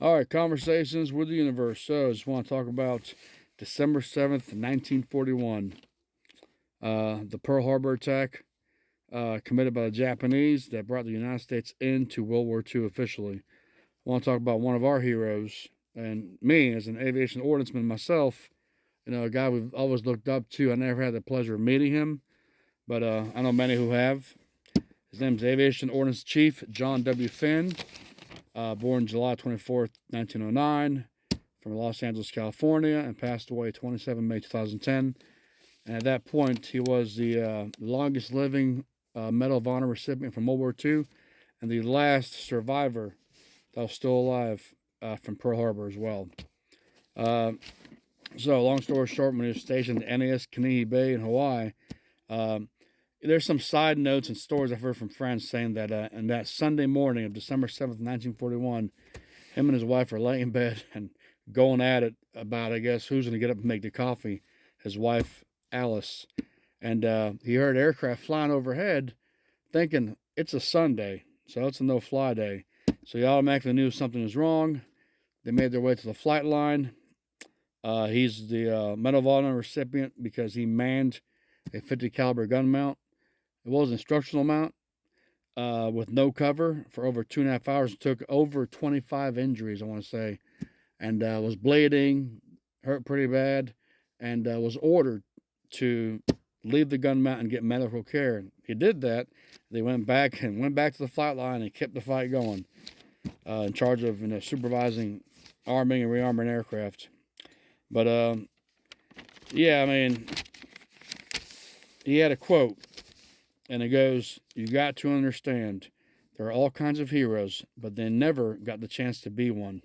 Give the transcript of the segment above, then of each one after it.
All right, conversations with the universe. So, I just want to talk about December 7th, 1941, the Pearl Harbor attack committed by the Japanese that brought the United States into World War II officially. I want to talk about one of our heroes and me as an aviation ordnanceman myself. A guy we've always looked up to. I never had the pleasure of meeting him, but I know many who have. His name is Aviation Ordnance Chief John W. Finn. Born July 24th, 1909, from Los Angeles, California, and passed away 27 May 2010. And at that point, he was the longest living Medal of Honor recipient from World War II and the last survivor that was still alive from Pearl Harbor as well. So, long story short, when he was stationed at NAS Kanihi Bay in Hawaii, there's some side notes and stories I've heard from friends saying that on that Sunday morning of December 7th, 1941, him and his wife are laying in bed and going at it about, I guess, who's going to get up and make the coffee. His wife, Alice. And he heard aircraft flying overhead, thinking it's a Sunday, so it's a no-fly day. So he automatically knew something was wrong. They made their way to the flight line. He's the Medal of Honor recipient because he manned a 50 caliber gun mount. It was an instructional mount with no cover for over 2.5 hours. It took over 25 injuries, I want to say, and was bleeding, hurt pretty bad, and was ordered to leave the gun mount and get medical care. He did that. They went back to the flight line and kept the fight going, in charge of supervising arming and rearming aircraft. But yeah, I mean, he had a quote. And it goes, "You got to understand, there are all kinds of heroes, but they never got the chance to be one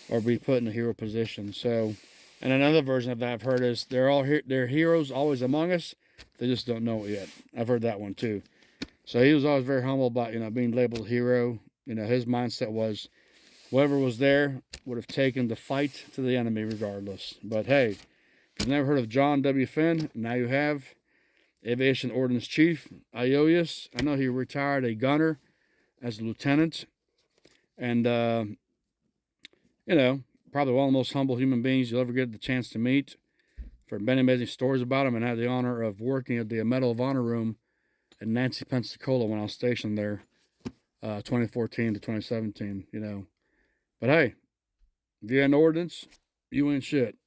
or be put in a hero position." So, and another version of that I've heard is, they're heroes always among us. They just don't know it yet. I've heard that one too. So he was always very humble about, being labeled a hero. His mindset was, whoever was there would have taken the fight to the enemy regardless. But hey, if you've never heard of John W. Finn, now you have. Aviation Ordnance Chief, IOS. I know he retired a gunner as a lieutenant. And, probably one of the most humble human beings you'll ever get the chance to meet. For many amazing stories about him, and I had the honor of working at the Medal of Honor room in Nancy, Pensacola when I was stationed there, 2014 to 2017, But hey, if you had an ordnance, you ain't shit.